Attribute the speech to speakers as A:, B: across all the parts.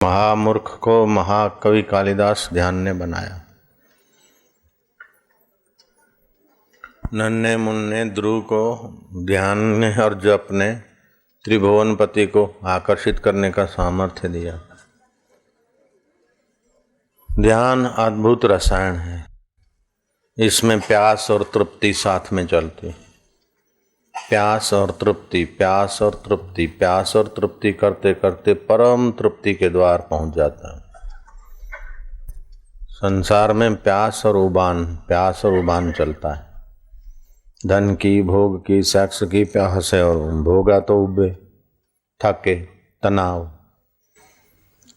A: महामूर्ख को महाकवि कालिदास ध्यान ने बनाया। नन्हे मुन्ने ध्रुव को ध्यान ने और जप ने त्रिभुवनपति को आकर्षित करने का सामर्थ्य दिया। ध्यान अद्भुत रसायन है, इसमें प्यास और तृप्ति साथ में चलती। प्यास और तृप्ति, प्यास और तृप्ति, प्यास और तृप्ति करते करते परम तृप्ति के द्वार पहुंच जाता है। संसार में प्यास और उबान चलता है। धन की, भोग की, सेक्स की प्यास है और भोगा तो उबे, थके, तनाव।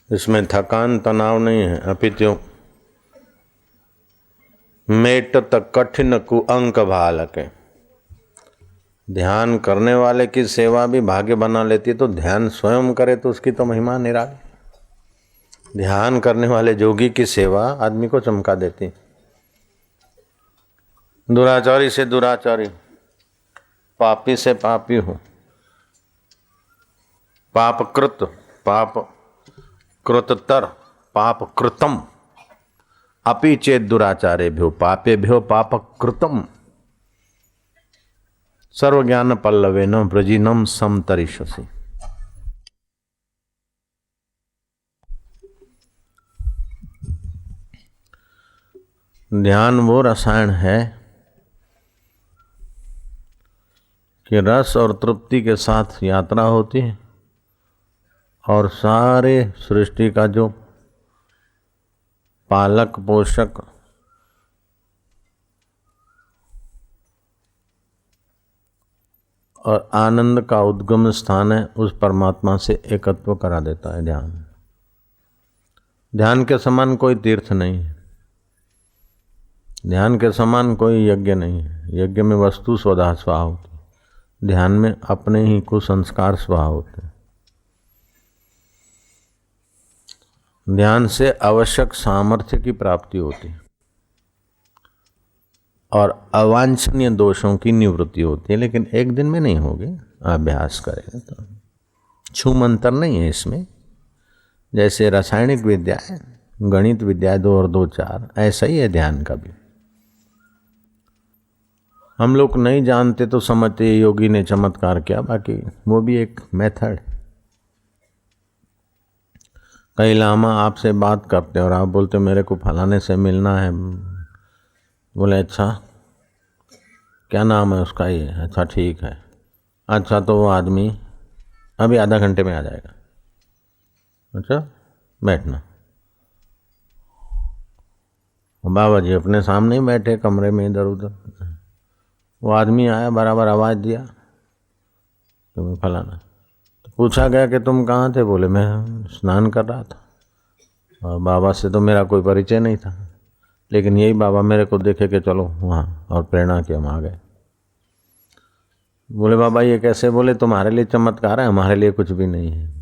A: इसमें थकान तनाव नहीं है, अपितु मेट तक कठिन कुअंक भालके। ध्यान करने वाले की सेवा भी भाग्य बना लेती है, तो ध्यान स्वयं करे तो उसकी तो महिमा निराली। ध्यान करने वाले जोगी की सेवा आदमी को चमका देती। दुराचारी से दुराचारी, पापी से पापी हो, पाप कृततर पाप कृतम अपि चेत दुराचारेभ्यो पापेभ्यो पाप कृतम सर्वज्ञान पल्लवेन व्रजिनम समतरिष्यसि। ध्यान वो रसायन है कि रस और तृप्ति के साथ यात्रा होती है और सारे सृष्टि का जो पालक पोषक और आनंद का उद्गम स्थान है, उस परमात्मा से एकत्व करा देता है ध्यान। ध्यान के समान कोई तीर्थ नहीं है, ध्यान के समान कोई यज्ञ नहीं है। यज्ञ में वस्तु स्वधा स्वाहा होती, ध्यान में अपने ही कुसंस्कार स्वाहा होते। ध्यान से आवश्यक सामर्थ्य की प्राप्ति होती और अवांछनीय दोषों की निवृत्ति होती है, लेकिन एक दिन में नहीं होगी, अभ्यास करेंगे तो। छूमंतर नहीं है इसमें। जैसे रासायनिक विद्या है, गणित विद्या 2 और 2 4, ऐसा ही है ध्यान का भी। हम लोग नहीं जानते तो समझते योगी ने चमत्कार किया, बाकी वो भी एक मेथड। कई लामा आपसे बात करते और आप बोलते मेरे को फलाने से मिलना है। बोले अच्छा क्या नाम है उसका? ये अच्छा ठीक है। अच्छा तो वो आदमी अभी आधा घंटे में आ जाएगा। अच्छा बैठना। बाबा जी अपने सामने ही बैठे कमरे में इधर उधर। वो आदमी आया, बराबर आवाज़ दिया तो मैं फलाना। तो पूछा गया कि तुम कहाँ थे? बोले मैं स्नान कर रहा था और बाबा से तो मेरा कोई परिचय नहीं था, लेकिन यही बाबा मेरे को देखे कि चलो वहाँ, और प्रेरणा के हम आ गए। बोले बाबा ये कैसे? बोले तुम्हारे लिए चमत्कार है, हमारे लिए कुछ भी नहीं है।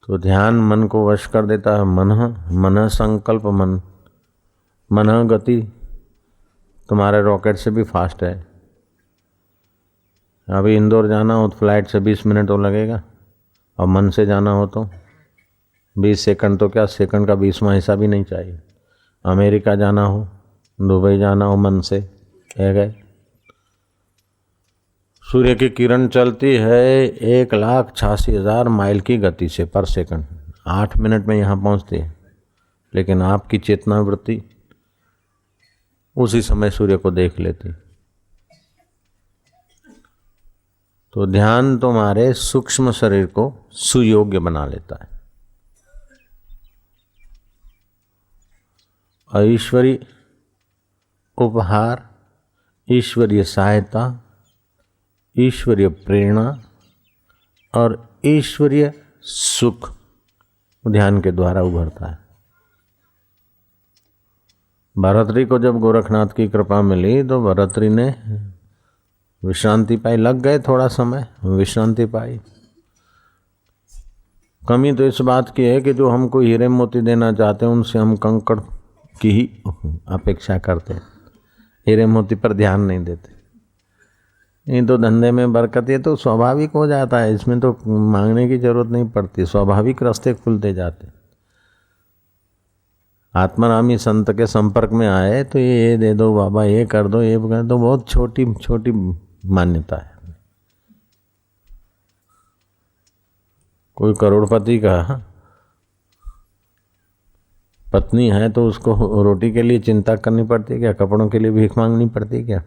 A: तो ध्यान मन को वश कर देता है। मन संकल्प, मन गति तुम्हारे रॉकेट से भी फास्ट है। अभी इंदौर जाना हो तो फ्लाइट से 20 मिनट तो लगेगा, और मन से जाना हो तो 20 सेकंड तो क्या, सेकंड का 20वां हिस्सा भी नहीं चाहिए। अमेरिका जाना हो, दुबई जाना हो, मन से कह गए। सूर्य की किरण चलती है 1,86,000 माइल की गति से पर सेकंड, 8 मिनट में यहाँ पहुँचती है, लेकिन आपकी चेतना वृत्ति उसी समय सूर्य को देख लेती। तो ध्यान तुम्हारे सूक्ष्म शरीर को सुयोग्य बना लेता है। और ईश्वरीय उपहार, ईश्वरीय सहायता, ईश्वरीय प्रेरणा और ईश्वरीय सुख ध्यान के द्वारा उभरता है। भरतरी को जब गोरखनाथ की कृपा मिली तो भरतरी ने विश्रांति पाई। लग गए थोड़ा समय, विश्रांति पाई। कमी तो इस बात की है कि जो हमको हीरे मोती देना चाहते हैं उनसे हम कंकड़ की ही अपेक्षा करते हैं, हीरे मोती पर ध्यान नहीं देते। ये तो धंधे में बरकत, ये तो स्वाभाविक हो जाता है, इसमें तो मांगने की जरूरत नहीं पड़ती, स्वाभाविक रास्ते खुलते जाते। आत्मारामी संत के संपर्क में आए तो ये दे दो बाबा, ये कर दो, ये कर दो, बहुत छोटी छोटी मान्यता है। कोई करोड़पति का पत्नी है तो उसको रोटी के लिए चिंता करनी पड़ती है क्या? कपड़ों के लिए भीख मांगनी पड़ती है क्या?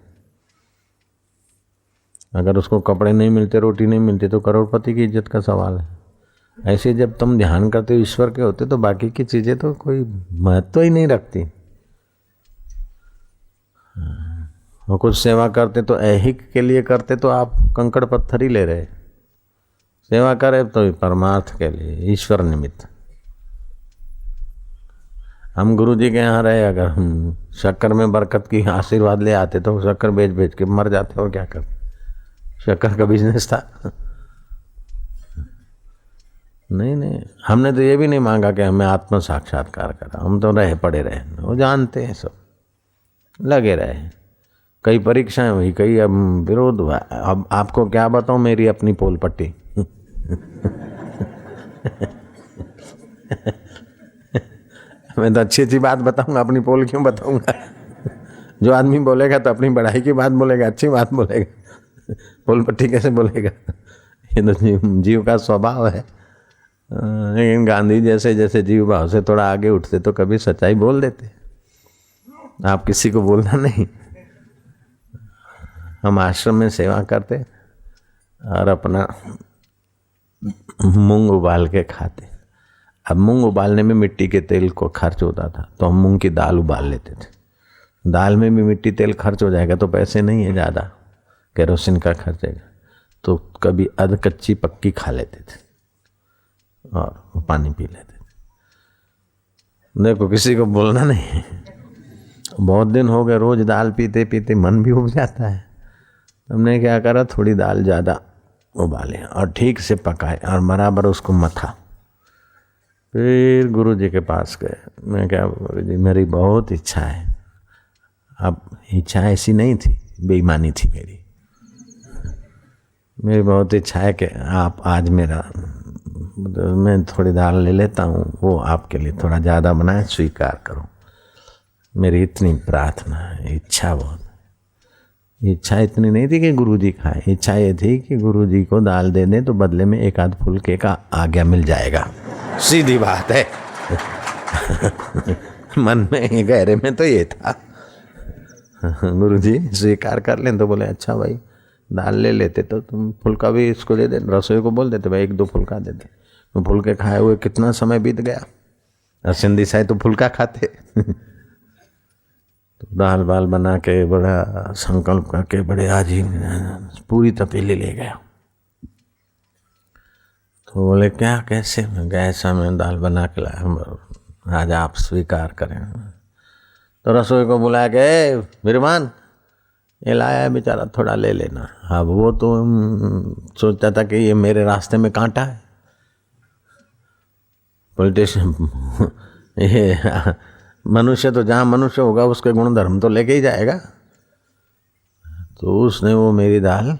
A: अगर उसको कपड़े नहीं मिलते, रोटी नहीं मिलती, तो करोड़पति की इज्जत का सवाल है। ऐसे जब तुम ध्यान करते हो ईश्वर के होते तो बाकी की चीजें तो कोई महत्व ही नहीं रखती। और कुछ सेवा करते तो ऐहिक के लिए करते तो आप कंकड़ पत्थर ही ले रहे। सेवा करे तो परमार्थ के लिए, ईश्वर निमित्त। हम गुरु जी के यहाँ रहे, अगर हम शक्कर में बरकत की आशीर्वाद ले आते तो शक्कर बेच बेच के मर जाते और क्या करते। शक्कर का बिजनेस था। नहीं, हमने तो ये भी नहीं मांगा कि हमें आत्म साक्षात्कार करा, हम तो रहे पड़े रहे, वो जानते हैं, सब लगे रहे। कई परीक्षाएं हुई, कई अब विरोध हुआ। अब आपको क्या बताऊं मेरी अपनी पोल पट्टी। मैं तो अच्छी अच्छी बात बताऊंगा, अपनी पोल क्यों बताऊंगा? जो आदमी बोलेगा तो अपनी बढ़ाई की बात बोलेगा, अच्छी बात बोलेगा, पोल पट्टी कैसे बोलेगा? ये तो जीव का स्वभाव है। लेकिन गांधी जैसे जैसे जीव भाव से थोड़ा आगे उठते तो कभी सच्चाई बोल देते। आप किसी को बोलना नहीं। हम आश्रम में सेवा करते और अपना मूंग उबाल के खाते। अब मूंग उबालने में मिट्टी के तेल को खर्च होता था, तो हम मूंग की दाल उबाल लेते थे। दाल में भी मिट्टी तेल खर्च हो जाएगा तो पैसे नहीं है ज़्यादा, केरोसिन का खर्च है, तो कभी अध कच्ची पक्की खा लेते थे और पानी पी लेते थे। देखो किसी को बोलना नहीं। बहुत दिन हो गए रोज दाल पीते पीते मन भी उब जाता है। हमने क्या करा, थोड़ी दाल ज़्यादा उबाले और ठीक से पकाए और बराबर उसको मथा। फिर गुरु जी के पास गए। मैं क्या, गुरु जी मेरी बहुत इच्छा है। अब इच्छा ऐसी नहीं थी, बेईमानी थी मेरी बहुत इच्छा है कि आप आज मेरा, मैं थोड़ी दाल ले लेता हूँ, वो आपके लिए थोड़ा ज़्यादा बनाए, स्वीकार करो। मेरी इतनी प्रार्थना है, इच्छा बहुत। इच्छा इतनी नहीं थी कि गुरुजी खाए, इच्छा ये थी कि गुरुजी को दाल दे दें तो बदले में एक आध फुलके का आज्ञा मिल जाएगा। सीधी बात है। मन में गहरे में तो ये था। गुरुजी स्वीकार कर लें तो बोले अच्छा भाई दाल ले लेते तो तुम फुलका भी इसको दे दे, रसोई को बोल देते भाई एक दो फुलका दे दे। तो फुलके खाए हुए कितना समय बीत गया। और सिंधी साई तो फुलका खाते। तो दाल बाल बना के बड़ा संकल्प करके बड़े आज ही पूरी तपेली ले गया। तो बोले क्या कैसे? मैं गया, ऐसा मैं दाल बना के लाया, आज आप स्वीकार करें। तो रसोई को बुला के विरमान ये लाया है बेचारा, थोड़ा ले लेना। अब वो तो सोचता था कि ये मेरे रास्ते में कांटा है। पॉलिटिशियन ये मनुष्य तो जहाँ मनुष्य होगा उसके गुण धर्म तो लेके ही जाएगा। तो उसने वो मेरी दाल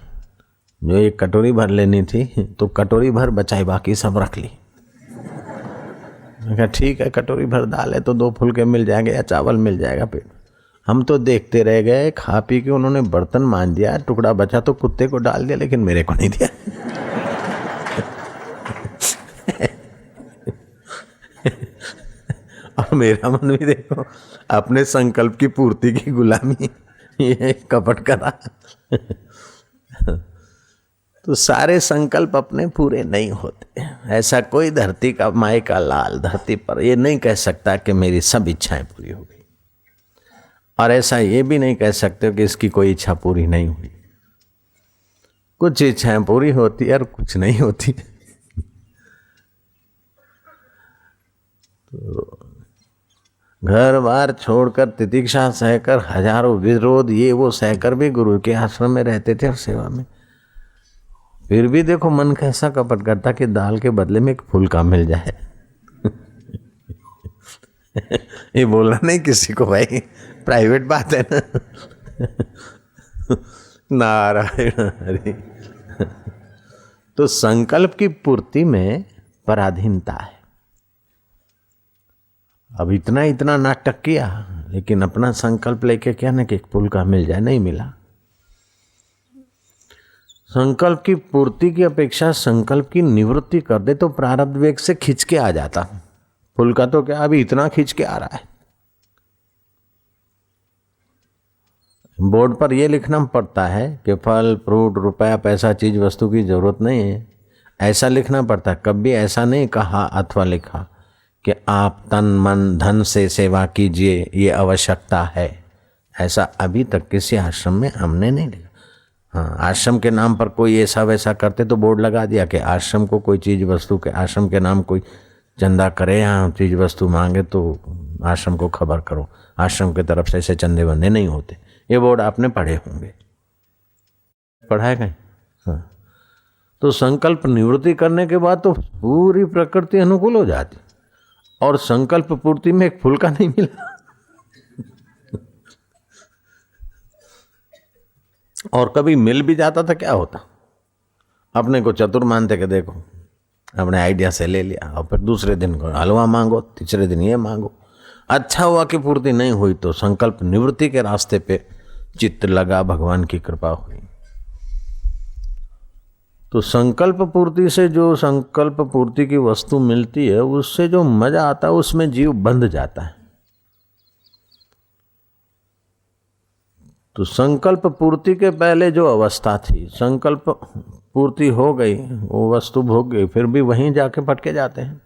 A: जो एक कटोरी भर लेनी थी तो कटोरी भर बचाई, बाकी सब रख ली। मैं कहा ठीक है, कटोरी भर दाल है तो दो फुलके मिल जाएंगे या चावल मिल जाएगा पेट। हम तो देखते रह गए, खा पी के उन्होंने बर्तन मान दिया, टुकड़ा बचा तो कुत्ते को डाल दिया, लेकिन मेरे को नहीं दिया। और मेरा मन भी देखो, अपने संकल्प की पूर्ति की गुलामी, ये कपट करा। तो सारे संकल्प अपने पूरे नहीं होते। ऐसा कोई धरती का माई का लाल धरती पर ये नहीं कह सकता कि मेरी सब इच्छाएं पूरी हो गई, और ऐसा ये भी नहीं कह सकते कि इसकी कोई इच्छा पूरी नहीं हुई। कुछ इच्छाएं पूरी होती है और कुछ नहीं होती। तो घर बार छोड़कर, तितिक्षा सहकर, हजारों विरोध ये वो सहकर भी गुरु के आश्रम में रहते थे और सेवा में। फिर भी देखो मन कैसा कपट करता कि दाल के बदले में एक फुलका मिल जाए। ये बोलना नहीं किसी को भाई, प्राइवेट बात है ना। नारायण हरि। तो संकल्प की पूर्ति में पराधीनता है। अब इतना इतना नाटक किया, लेकिन अपना संकल्प लेके क्या ना कि एक पुल का मिल जाए, नहीं मिला। संकल्प की पूर्ति की अपेक्षा संकल्प की निवृत्ति कर दे तो प्रारब्ध वेग से खींच के आ जाता। पुल का तो क्या अभी इतना खींच के आ रहा है। बोर्ड पर यह लिखना पड़ता है कि फल फ्रूट रुपया पैसा चीज वस्तु की जरूरत नहीं है, ऐसा लिखना पड़ता है। कभी ऐसा नहीं कहा अथवा लिखा कि आप तन मन धन से सेवा कीजिए, ये आवश्यकता है। ऐसा अभी तक किसी आश्रम में हमने नहीं लिखा। हाँ, आश्रम के नाम पर कोई ऐसा वैसा करते तो बोर्ड लगा दिया कि आश्रम को कोई चीज वस्तु के आश्रम के नाम कोई चंदा करे या चीज वस्तु मांगे तो आश्रम को खबर करो। आश्रम की तरफ से ऐसे चंदे बंदे नहीं होते। ये बोर्ड आपने पढ़े होंगे, पढ़ाए गए। हाँ, तो संकल्प निवृत्ति करने के बाद तो पूरी प्रकृति अनुकूल हो जाती, और संकल्प पूर्ति में एक फूल का नहीं मिला। और कभी मिल भी जाता था क्या होता, अपने को चतुर मानते कि देखो अपने आइडिया से ले लिया, और फिर दूसरे दिन को हलवा मांगो, तीसरे दिन ये मांगो। अच्छा हुआ कि पूर्ति नहीं हुई तो संकल्प निवृत्ति के रास्ते पे चित्त लगा, भगवान की कृपा हुई। तो संकल्प पूर्ति से जो संकल्प पूर्ति की वस्तु मिलती है, उससे जो मजा आता है उसमें जीव बंध जाता है। तो संकल्प पूर्ति के पहले जो अवस्था थी, संकल्प पूर्ति हो गई, वो वस्तु भोग गई, फिर भी वहीं जाके भटके जाते हैं।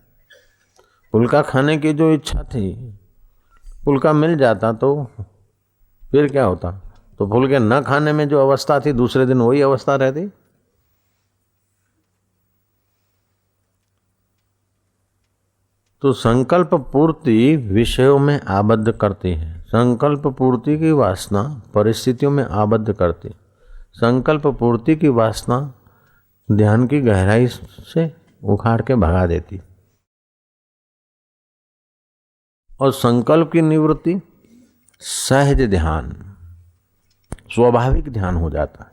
A: पुलका खाने की जो इच्छा थी, पुलका मिल जाता तो फिर क्या होता, तो फुलके न खाने में जो अवस्था थी दूसरे दिन वही अवस्था रहती। तो संकल्प पूर्ति विषयों में आबद्ध करती है। संकल्प पूर्ति की वासना परिस्थितियों में आबद्ध करती। संकल्प पूर्ति की वासना ध्यान की गहराई से उखाड़ के भगा देती। और संकल्प की निवृत्ति सहज ध्यान, स्वाभाविक ध्यान हो जाता है।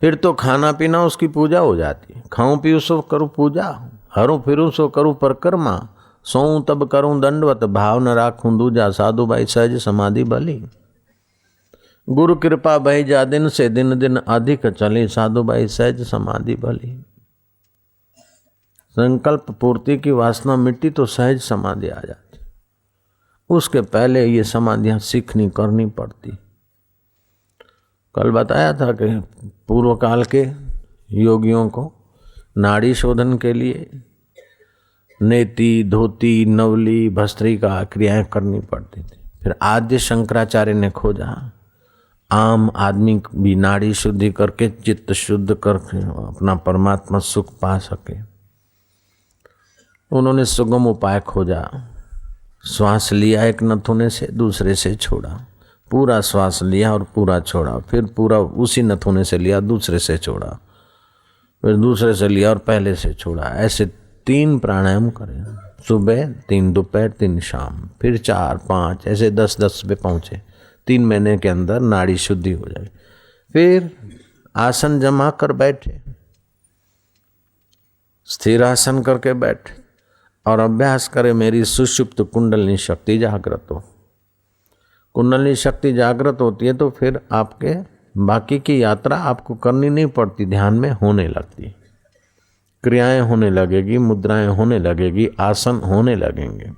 A: फिर तो खाना पीना उसकी पूजा हो जाती है। खाऊं पीऊं सो करूं पूजा, हरू फिरूं सो करूं परिक्रमा, सोऊं तब करूं दंडवत, भाव न राखूं दूजा, साधु भाई सहज समाधि भली। गुरु कृपा भई जा दिन से दिन दिन अधिक चली, साधु भाई सहज समाधि भली। संकल्प पूर्ति की वासना मिट्टी तो सहज समाधि आ जाती। उसके पहले ये समाधियां सीखनी करनी पड़ती। कल बताया था कि पूर्व काल के योगियों को नाड़ी शोधन के लिए नेति, धोती, नवली, भस्त्रिका क्रियाएं करनी पड़ती थी। फिर आद्य शंकराचार्य ने खोजा आम आदमी भी नाड़ी शुद्धि करके चित्त शुद्ध करके अपना परमात्मा सुख पा सके। उन्होंने सुगम उपाय खोजा। श्वास लिया एक नथुने से, दूसरे से छोड़ा, पूरा श्वास लिया और पूरा छोड़ा, फिर पूरा उसी नथुने से लिया, दूसरे से छोड़ा, फिर दूसरे से लिया और पहले से छोड़ा। ऐसे 3 प्राणायाम करें, सुबह 3 दोपहर 3 शाम, फिर 4 5 ऐसे 10 पे पहुँचे। 3 महीने के अंदर नाड़ी शुद्धि हो जाए। फिर आसन जमा कर बैठे, स्थिर आसन करके बैठे और अभ्यास करें मेरी सुषुप्त कुंडलिनी शक्ति जागृत हो। कुंडलिनी शक्ति जागृत होती है तो फिर आपके बाकी की यात्रा आपको करनी नहीं पड़ती, ध्यान में होने लगती। क्रियाएं होने लगेगी, मुद्राएं होने लगेगी, आसन होने लगेंगे,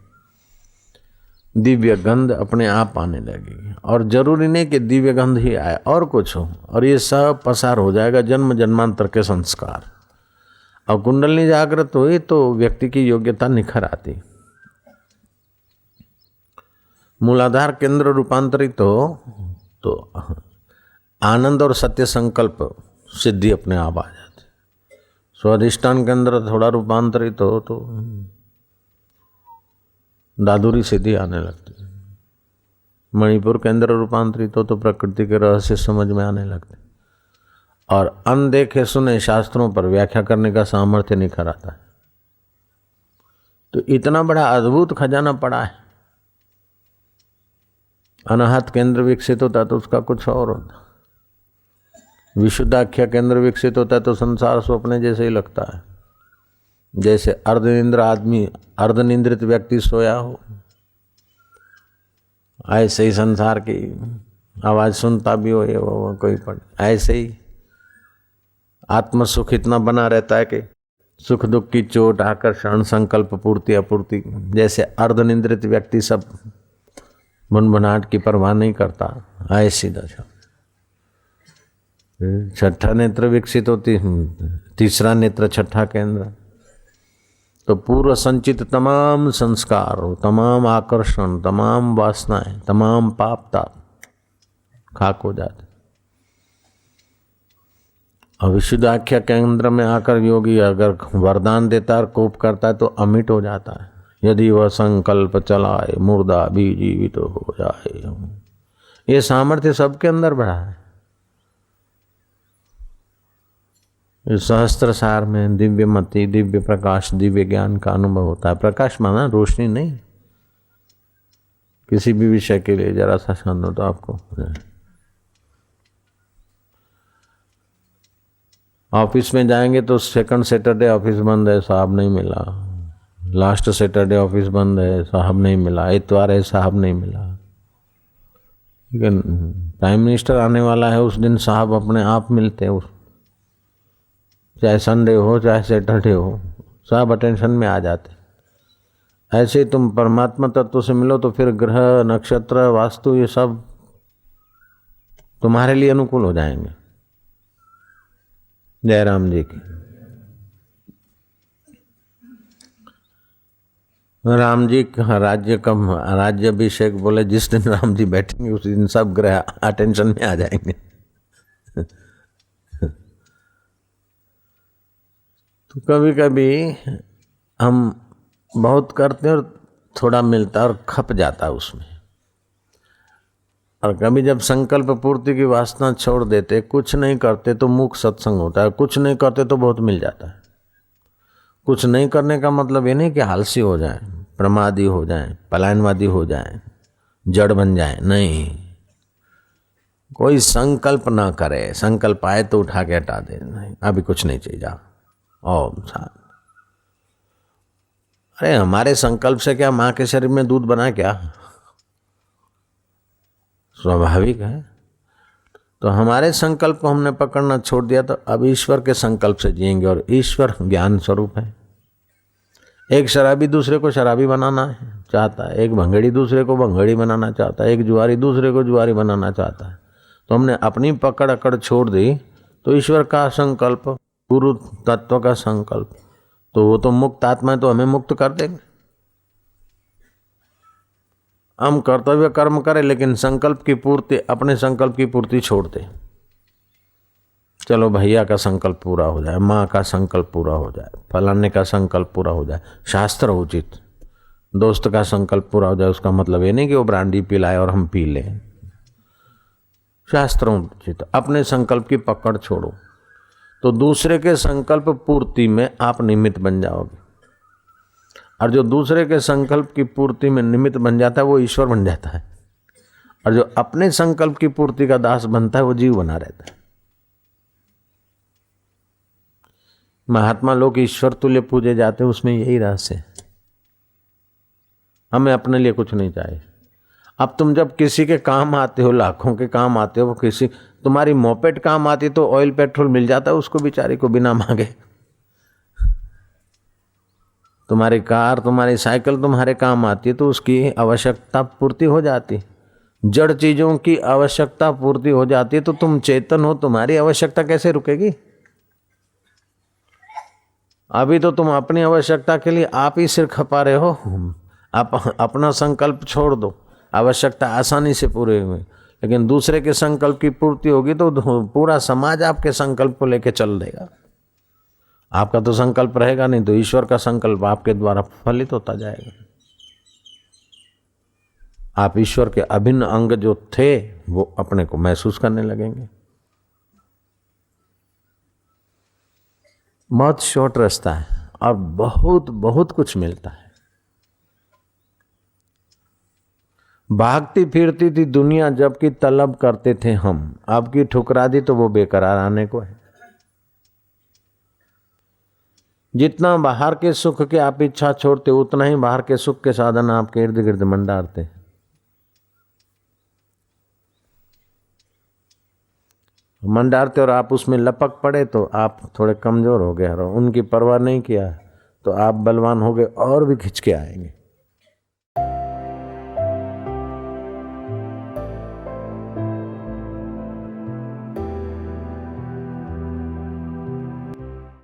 A: दिव्य गंध अपने आप आने लगेगी। और जरूरी नहीं कि दिव्य गंध ही आए और कुछ हो, और ये सब पसार हो जाएगा जन्म जन्मांतर के संस्कार। और कुंडलिनी जागृत हुई तो व्यक्ति की योग्यता निखर आती। मूलाधार केंद्र रूपांतरित हो तो आनंद और सत्य संकल्प सिद्धि अपने आप आ जाती। स्वाधिष्ठान केंद्र थोड़ा रूपांतरित हो तो दादुरी सिद्धि आने लगती। मणिपुर केंद्र रूपांतरित हो तो प्रकृति के रहस्य समझ में आने लगते। और अनदेखे सुने शास्त्रों पर व्याख्या करने का सामर्थ्य निखर आता है। तो इतना बड़ा अद्भुत खजाना पड़ा है। अनाहत केंद्र विकसित होता तो उसका कुछ और होता। विशुद्धाख्या केंद्र विकसित होता है तो संसार स्वप्न जैसे ही लगता है, जैसे अर्धनिंद्रित व्यक्ति सोया हो, ऐसे ही संसार की आवाज सुनता भी हो ये वो कोई पढ़, ऐसे ही आत्म सुख इतना बना रहता है कि सुख दुख की चोट, आकर्षण, संकल्प पूर्ति अपूर्ति, जैसे अर्धनिंद्रित व्यक्ति सब मनमनाहट की परवाह नहीं करता, ऐसी दशा। छठा नेत्र विकसित होती, तीसरा नेत्र छठा केंद्र, तो पूर्व संचित तमाम संस्कार, तमाम आकर्षण, तमाम वासनाएं, तमाम पाप ताप खाक हो जाते। अविशुद्धाख्या केंद्र में आकर योगी अगर वरदान देता और कोप करता है तो अमिट हो जाता है। यदि वह संकल्प चलाए मुर्दा भी जीवित हो जाए। ये सामर्थ्य सबके अंदर बढ़ा है। इस सहस्त्र सार में दिव्य मति, दिव्य प्रकाश, दिव्य ज्ञान का अनुभव होता है। प्रकाश माना रोशनी नहीं, किसी भी विषय के लिए जरा सा शांत हो तो आपको। ऑफिस में जाएंगे तो सेकंड सैटरडे ऑफिस बंद है, साहब नहीं मिला। लास्ट सैटरडे ऑफिस बंद है, साहब नहीं मिला। इतवार है, साहब नहीं मिला। लेकिन प्राइम मिनिस्टर आने वाला है, उस दिन साहब अपने आप मिलते हैं। चाहे संडे हो चाहे सैटरडे हो, सब अटेंशन में आ जाते। ऐसे ही तुम परमात्मा तत्व से मिलो तो फिर ग्रह, नक्षत्र, वास्तु ये सब तुम्हारे लिए अनुकूल हो जाएंगे। जय राम जी की। राम जी का राज्याभिषेक बोले जिस दिन राम जी बैठेंगे उस दिन सब ग्रह अटेंशन में आ जाएंगे। तो कभी कभी हम बहुत करते हैं और थोड़ा मिलता है और खप जाता है उसमें। और कभी जब संकल्प पूर्ति की वासना छोड़ देते, कुछ नहीं करते तो मूक सत्संग होता है, कुछ नहीं करते तो बहुत मिल जाता है। कुछ नहीं करने का मतलब ये नहीं कि आलसी हो जाए, प्रमादी हो जाए, पलायनवादी हो जाए, जड़ बन जाए, नहीं। कोई संकल्प ना करे, संकल्प आए तो उठा के हटा दे, नहीं अभी कुछ नहीं चाहिए, जा ओम शांति। अरे हमारे संकल्प से क्या माँ के शरीर में दूध बना क्या? स्वाभाविक है। तो हमारे संकल्प को हमने पकड़ना छोड़ दिया तो अब ईश्वर के संकल्प से जिएंगे, और ईश्वर ज्ञान स्वरूप है। एक शराबी दूसरे को शराबी बनाना चाहता है, एक भंगड़ी दूसरे को भंगड़ी बनाना चाहता है, एक जुआरी दूसरे को जुआरी बनाना चाहता है। तो हमने अपनी पकड़ अकड़ छोड़ दी तो ईश्वर का संकल्प, गुरु तत्व का संकल्प, तो वो तो मुक्त आत्मा है, तो हमें मुक्त कर देंगे। हम कर्तव्य कर्म करें लेकिन संकल्प की पूर्ति, अपने संकल्प की पूर्ति छोड़ दे। चलो भैया का संकल्प पूरा हो जाए, माँ का संकल्प पूरा हो जाए, फलाने का संकल्प पूरा हो जाए, शास्त्र उचित, दोस्त का संकल्प पूरा हो जाए। उसका मतलब ये नहीं कि वो ब्रांडी पिलाए और हम पी लें। शास्त्र उचित, अपने संकल्प की पकड़ छोड़ो तो दूसरे के संकल्प पूर्ति में आप निमित्त बन जाओगे। और जो दूसरे के संकल्प की पूर्ति में निमित्त बन जाता है वो ईश्वर बन जाता है, और जो अपने संकल्प की पूर्ति का दास बनता है वो जीव बना रहता है। महात्मा लोग ईश्वर तुल्य पूजे जाते हैं, उसमें यही रहस्य है। हमें अपने लिए कुछ नहीं चाहिए। अब तुम जब किसी के काम आते हो, लाखों के काम आते हो, वो किसी तुम्हारी मोपेड काम आती तो ऑयल पेट्रोल मिल जाता है उसको बेचारी को बिना मांगे। तुम्हारी कार, तुम्हारी साइकिल तुम्हारे काम आती है तो उसकी आवश्यकता पूर्ति हो जाती। जड़ चीजों की आवश्यकता पूर्ति हो जाती है तो तुम चेतन हो, तुम्हारी आवश्यकता कैसे रुकेगी? अभी तो तुम अपनी आवश्यकता के लिए आप ही सिर खपा रहे हो। आप अपना संकल्प छोड़ दो, आवश्यकता आसानी से पूरी हुई। लेकिन दूसरे के संकल्प की पूर्ति होगी तो पूरा समाज आपके संकल्प को लेकर चल देगा। आपका तो संकल्प रहेगा नहीं, तो ईश्वर का संकल्प आपके द्वारा फलित होता जाएगा। आप ईश्वर के अभिन्न अंग जो थे वो अपने को महसूस करने लगेंगे। बहुत शॉर्ट रास्ता है और बहुत बहुत कुछ मिलता है। भागती फिरती थी दुनिया जबकि तलब करते थे हम, आपकी ठुकरा दी तो वो बेकरार आने को है। जितना बाहर के सुख के आप इच्छा छोड़ते उतना ही बाहर के सुख के साधन आपके इर्द गिर्द मंडारते। मंडारते और आप उसमें लपक पड़े तो आप थोड़े कमजोर हो गए और उनकी परवाह नहीं किया तो आप बलवान हो गए और भी खिंच के आएंगे।